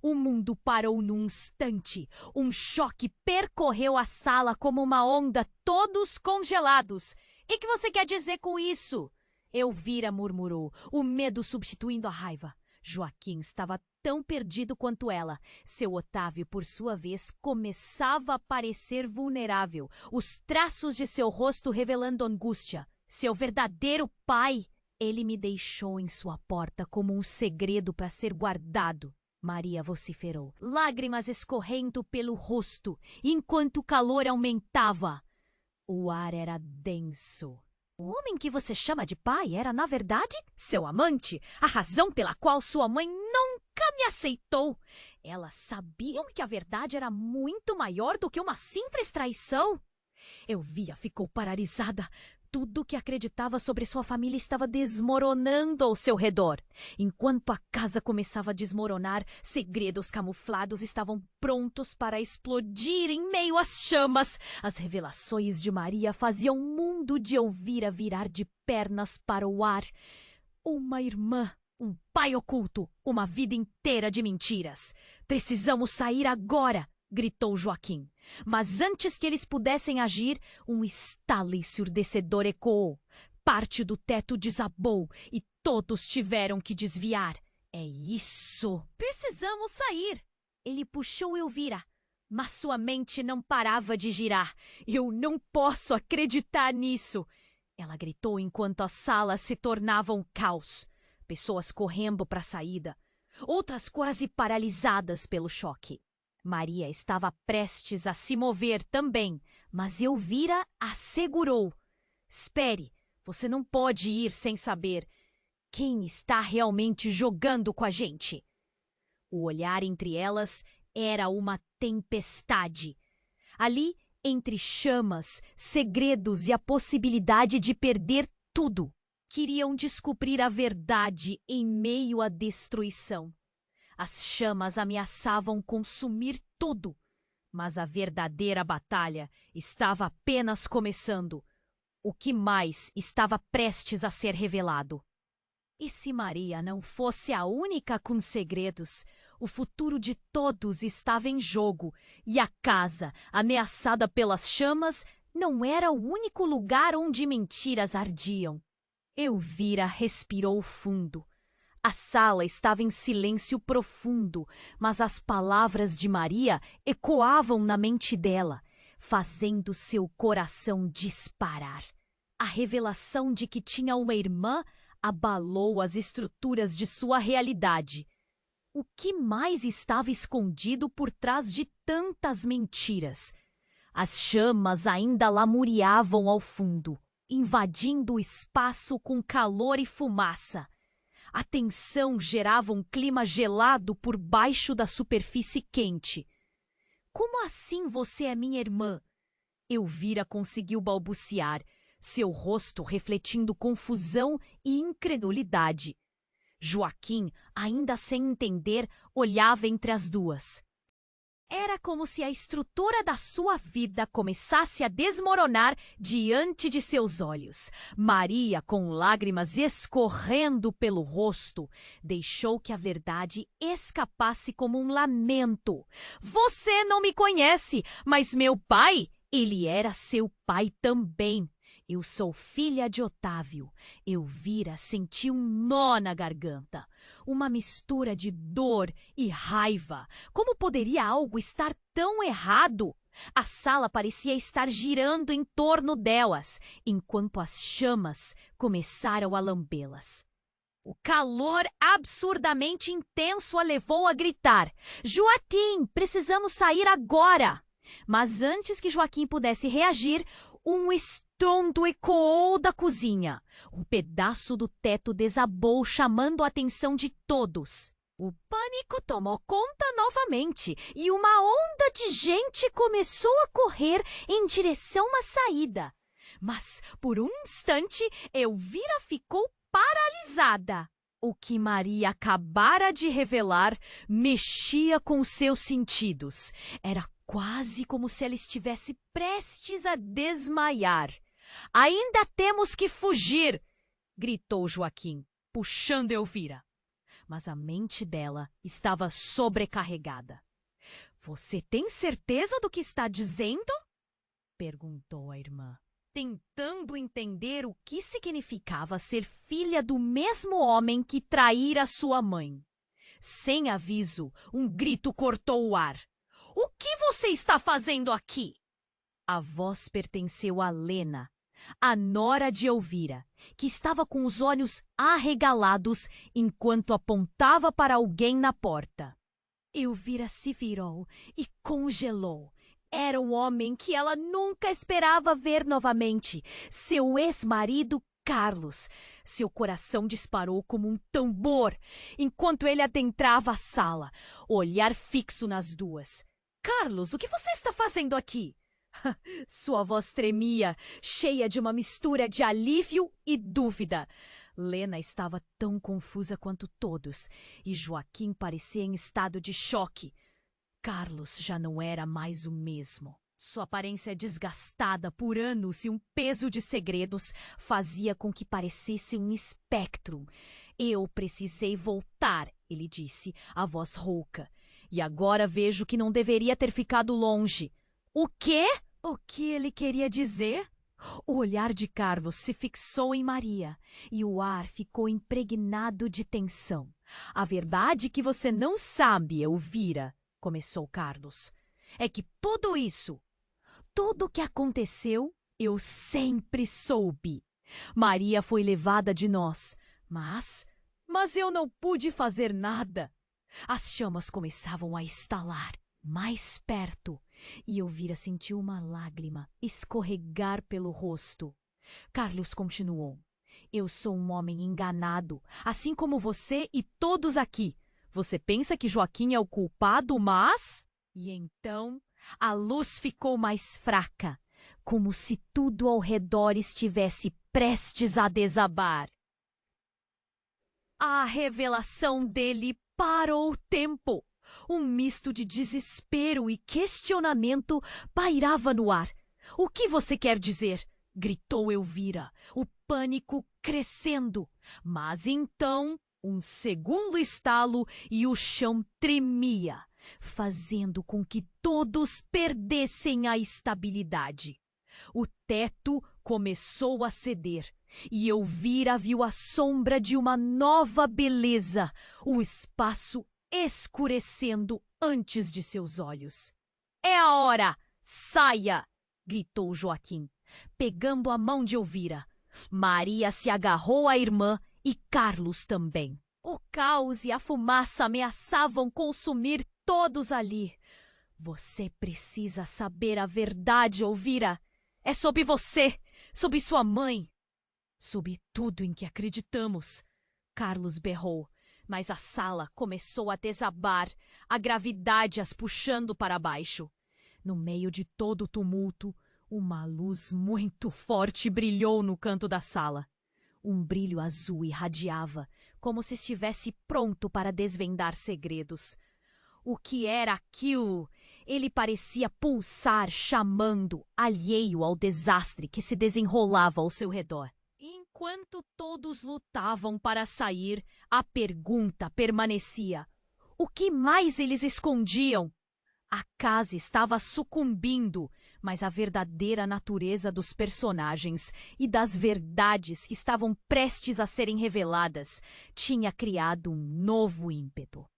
O mundo parou num instante. Um choque percorreu a sala como uma onda, todos congelados. E o que você quer dizer com isso? Elvira murmurou, o medo substituindo a raiva. Joaquim estava tão perdido quanto ela. Seu Otávio, por sua vez, começava a parecer vulnerável, os traços de seu rosto revelando angústia. Seu verdadeiro pai! Ele me deixou em sua porta como um segredo para ser guardado. Maria vociferou, lágrimas escorrendo pelo rosto, enquanto o calor aumentava. O ar era denso. O homem que você chama de pai era, na verdade, seu amante, a razão pela qual sua mãe nunca me aceitou. Elas sabiam que a verdade era muito maior do que uma simples traição. Elvira ficou paralisada. Tudo o que acreditava sobre sua família estava desmoronando ao seu redor. Enquanto a casa começava a desmoronar, segredos camuflados estavam prontos para explodir em meio às chamas. As revelações de Maria faziam o mundo de Elvira virar de pernas para o ar. Uma irmã, um pai oculto, uma vida inteira de mentiras. Precisamos sair agora! Gritou Joaquim. Mas antes que eles pudessem agir, um estalo ensurdecedor ecoou. Parte do teto desabou e todos tiveram que desviar. É isso! Precisamos sair! Ele puxou Elvira, mas sua mente não parava de girar. Eu não posso acreditar nisso! Ela gritou enquanto a sala se tornava um caos. Pessoas correndo para a saída, outras quase paralisadas pelo choque. Maria estava prestes a se mover também, mas Elvira a segurou. Espere, você não pode ir sem saber quem está realmente jogando com a gente. O olhar entre elas era uma tempestade. Ali, entre chamas, segredos e a possibilidade de perder tudo, queriam descobrir a verdade em meio à destruição. As chamas ameaçavam consumir tudo, mas a verdadeira batalha estava apenas começando. O que mais estava prestes a ser revelado? E se Maria não fosse a única com segredos, o futuro de todos estava em jogo, e a casa, ameaçada pelas chamas, não era o único lugar onde mentiras ardiam. Elvira respirou fundo. A sala estava em silêncio profundo, mas as palavras de Maria ecoavam na mente dela, fazendo seu coração disparar. A revelação de que tinha uma irmã abalou as estruturas de sua realidade. O que mais estava escondido por trás de tantas mentiras? As chamas ainda lamuriavam ao fundo, invadindo o espaço com calor e fumaça. A tensão gerava um clima gelado por baixo da superfície quente. Como assim você é minha irmã? Elvira conseguiu balbuciar, seu rosto refletindo confusão e incredulidade. Joaquim, ainda sem entender, olhava entre as duas. Era como se a estrutura da sua vida começasse a desmoronar diante de seus olhos. Maria, com lágrimas escorrendo pelo rosto, deixou que a verdade escapasse como um lamento. Você não me conhece, mas meu pai, ele era seu pai também. Eu sou filha de Otávio. Elvira sentiu um nó na garganta. Uma mistura de dor e raiva. Como poderia algo estar tão errado? A sala parecia estar girando em torno delas, enquanto as chamas começaram a lambê-las. O calor absurdamente intenso a levou a gritar: Joaquim, precisamos sair agora! Mas antes que Joaquim pudesse reagir, um estrondo ecoou da cozinha. Um pedaço do teto desabou, chamando a atenção de todos. O pânico tomou conta novamente e uma onda de gente começou a correr em direção à saída. Mas, por um instante, Elvira ficou paralisada. O que Maria acabara de revelar mexia com seus sentidos. Era quase como se ela estivesse prestes a desmaiar. Ainda temos que fugir! Gritou Joaquim, puxando Elvira. Mas a mente dela estava sobrecarregada. Você tem certeza do que está dizendo? Perguntou a irmã, tentando entender o que significava ser filha do mesmo homem que traíra sua mãe. Sem aviso, um grito cortou o ar. O que você está fazendo aqui? A voz pertenceu a Lena, a nora de Elvira, que estava com os olhos arregalados enquanto apontava para alguém na porta. Elvira se virou e congelou. Era um homem que ela nunca esperava ver novamente, seu ex-marido Carlos. Seu coração disparou como um tambor enquanto ele adentrava a sala, olhar fixo nas duas. Carlos, o que você está fazendo aqui? Sua voz tremia, cheia de uma mistura de alívio e dúvida. Lena estava tão confusa quanto todos, e Joaquim parecia em estado de choque. Carlos já não era mais o mesmo. Sua aparência desgastada por anos e um peso de segredos fazia com que parecesse um espectro. Eu precisei voltar, ele disse, a voz rouca. E agora vejo que não deveria ter ficado longe. O quê? O que ele queria dizer? O olhar de Carlos se fixou em Maria e o ar ficou impregnado de tensão. A verdade que você não sabe, Elvira, começou Carlos, é que tudo o que aconteceu, eu sempre soube. Maria foi levada de nós, mas eu não pude fazer nada. As chamas começavam a estalar mais perto e Elvira sentiu uma lágrima escorregar pelo rosto. Carlos continuou. Eu sou um homem enganado, assim como você e todos aqui. Você pensa que Joaquim é o culpado, mas... E então a luz ficou mais fraca, como se tudo ao redor estivesse prestes a desabar. A revelação dele parou o tempo. Um misto de desespero e questionamento pairava no ar. O que você quer dizer? Gritou Elvira, o pânico crescendo. Mas então, um segundo estalo e o chão tremia, fazendo com que todos perdessem a estabilidade. O teto começou a ceder e Elvira viu a sombra de uma nova beleza, o espaço escurecendo antes de seus olhos. É a hora! Saia! Gritou Joaquim, pegando a mão de Elvira. Maria se agarrou à irmã e Carlos também. O caos e a fumaça ameaçavam consumir todos ali. Você precisa saber a verdade, Elvira. É sobre você, sobre sua mãe, sobre tudo em que acreditamos. Carlos berrou, mas a sala começou a desabar, a gravidade as puxando para baixo. No meio de todo o tumulto, uma luz muito forte brilhou no canto da sala. Um brilho azul irradiava, como se estivesse pronto para desvendar segredos. O que era aquilo? Ele parecia pulsar, chamando, alheio ao desastre que se desenrolava ao seu redor. Enquanto todos lutavam para sair, a pergunta permanecia. O que mais eles escondiam? A casa estava sucumbindo, mas a verdadeira natureza dos personagens e das verdades que estavam prestes a serem reveladas tinha criado um novo ímpeto.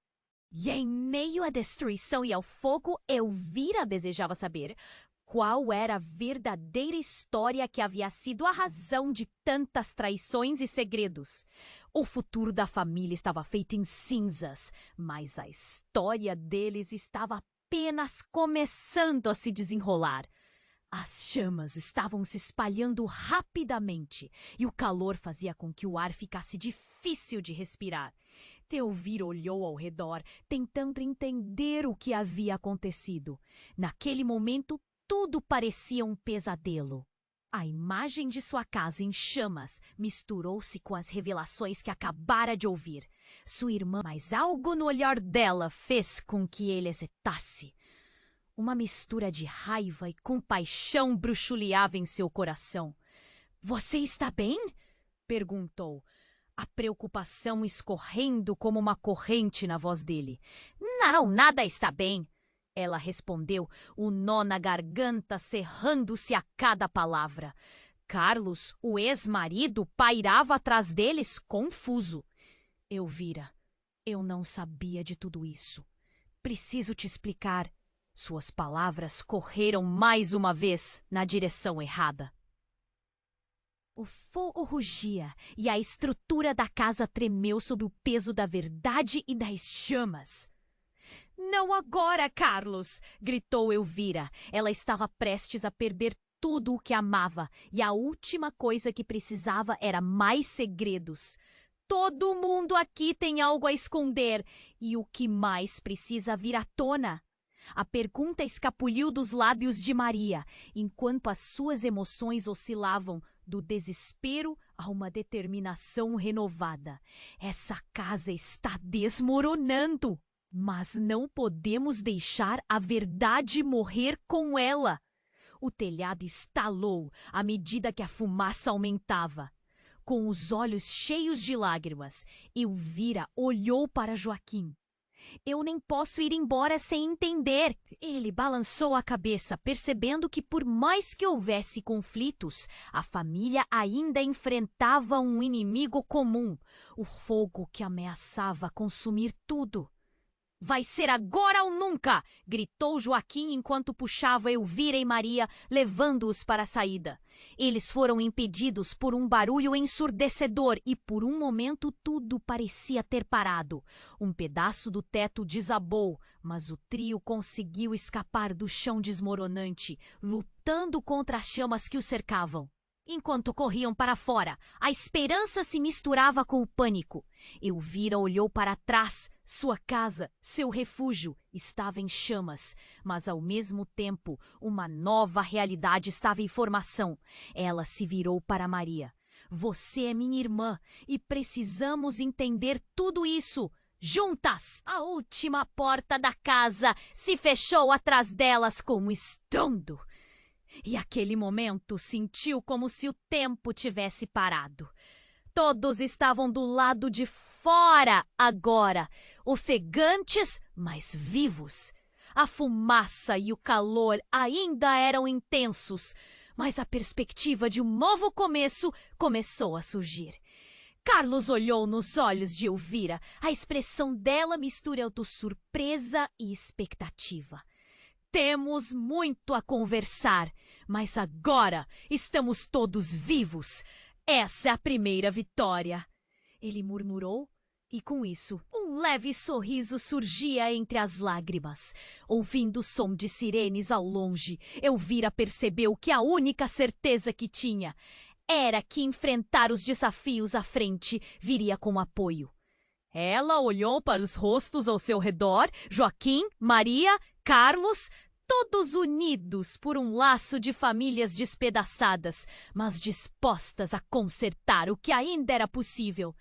E em meio à destruição e ao fogo, Elvira desejava saber qual era a verdadeira história que havia sido a razão de tantas traições e segredos. O futuro da família estava feito em cinzas, mas a história deles estava apenas começando a se desenrolar. As chamas estavam se espalhando rapidamente e o calor fazia com que o ar ficasse difícil de respirar. Elvira olhou ao redor, tentando entender o que havia acontecido. Naquele momento, tudo parecia um pesadelo. A imagem de sua casa em chamas misturou-se com as revelações que acabara de ouvir. Sua irmã, mas algo no olhar dela fez com que ele hesitasse. Uma mistura de raiva e compaixão bruxuleava em seu coração. — Você está bem? Perguntou, a preocupação escorrendo como uma corrente na voz dele. — Não, nada está bem. Ela respondeu, o nó na garganta cerrando-se a cada palavra. Carlos, o ex-marido, pairava atrás deles, confuso. — Elvira, eu não sabia de tudo isso. Preciso te explicar. Suas palavras correram mais uma vez na direção errada. O fogo rugia e a estrutura da casa tremeu sob o peso da verdade e das chamas. — Não agora, Carlos! Gritou Elvira. Ela estava prestes a perder tudo o que amava e a última coisa que precisava era mais segredos. Todo mundo aqui tem algo a esconder e o que mais precisa vir à tona. A pergunta escapuliu dos lábios de Maria, enquanto as suas emoções oscilavam do desespero a uma determinação renovada. Essa casa está desmoronando, mas não podemos deixar a verdade morrer com ela. O telhado estalou à medida que a fumaça aumentava. Com os olhos cheios de lágrimas, Elvira olhou para Joaquim. Eu nem posso ir embora sem entender. Ele balançou a cabeça, percebendo que por mais que houvesse conflitos, a família ainda enfrentava um inimigo comum, o fogo que ameaçava consumir tudo. Vai ser agora ou nunca! Gritou Joaquim enquanto puxava Elvira e Maria, levando-os para a saída. Eles foram impedidos por um barulho ensurdecedor e por um momento tudo parecia ter parado. Um pedaço do teto desabou, mas o trio conseguiu escapar do chão desmoronante, lutando contra as chamas que o cercavam. Enquanto corriam para fora, a esperança se misturava com o pânico. Elvira olhou para trás. Sua casa, seu refúgio, estava em chamas, mas ao mesmo tempo uma nova realidade estava em formação. Ela se virou para Maria. Você é minha irmã e precisamos entender tudo isso. Juntas! A última porta da casa se fechou atrás delas com um estrondo. E aquele momento sentiu como se o tempo tivesse parado. Todos estavam do lado de fora agora, ofegantes, mas vivos. A fumaça e o calor ainda eram intensos, mas a perspectiva de um novo começo começou a surgir. Carlos olhou nos olhos de Elvira. A expressão dela misturou surpresa e expectativa. Temos muito a conversar, mas agora estamos todos vivos. Essa é a primeira vitória. Ele murmurou e, com isso, um leve sorriso surgia entre as lágrimas. Ouvindo o som de sirenes ao longe, Elvira percebeu que a única certeza que tinha era que enfrentar os desafios à frente viria com apoio. Ela olhou para os rostos ao seu redor, Joaquim, Maria, Carlos, todos unidos por um laço de famílias despedaçadas, mas dispostas a consertar o que ainda era possível.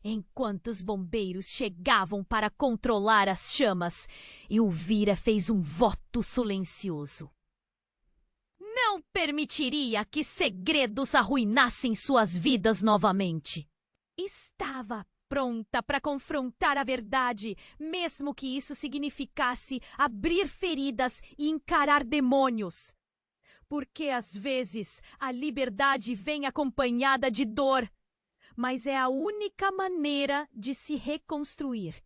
Enquanto os bombeiros chegavam para controlar as chamas, Elvira fez um voto silencioso. Não permitiria que segredos arruinassem suas vidas novamente. Estava pronta para confrontar a verdade, mesmo que isso significasse abrir feridas e encarar demônios. Porque às vezes a liberdade vem acompanhada de dor, mas é a única maneira de se reconstruir.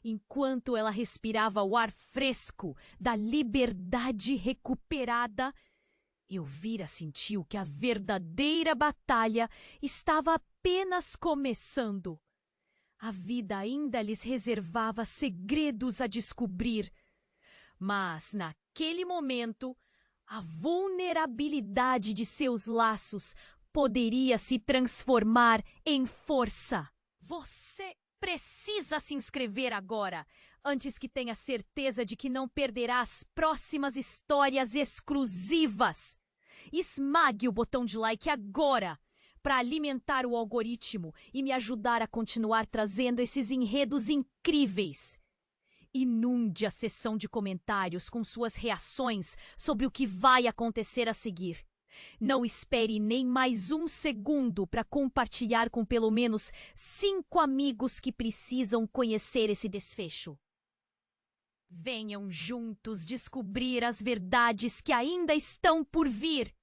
Enquanto ela respirava o ar fresco da liberdade recuperada, Elvira sentiu que a verdadeira batalha estava apenas começando. A vida ainda lhes reservava segredos a descobrir. Mas, naquele momento, a vulnerabilidade de seus laços poderia se transformar em força. Você precisa se inscrever agora, antes que tenha certeza de que não perderá as próximas histórias exclusivas. Esmague o botão de like agora, para alimentar o algoritmo e me ajudar a continuar trazendo esses enredos incríveis. Inunde a seção de comentários com suas reações sobre o que vai acontecer a seguir. Não espere nem mais um segundo para compartilhar com pelo menos 5 amigos que precisam conhecer esse desfecho. Venham juntos descobrir as verdades que ainda estão por vir.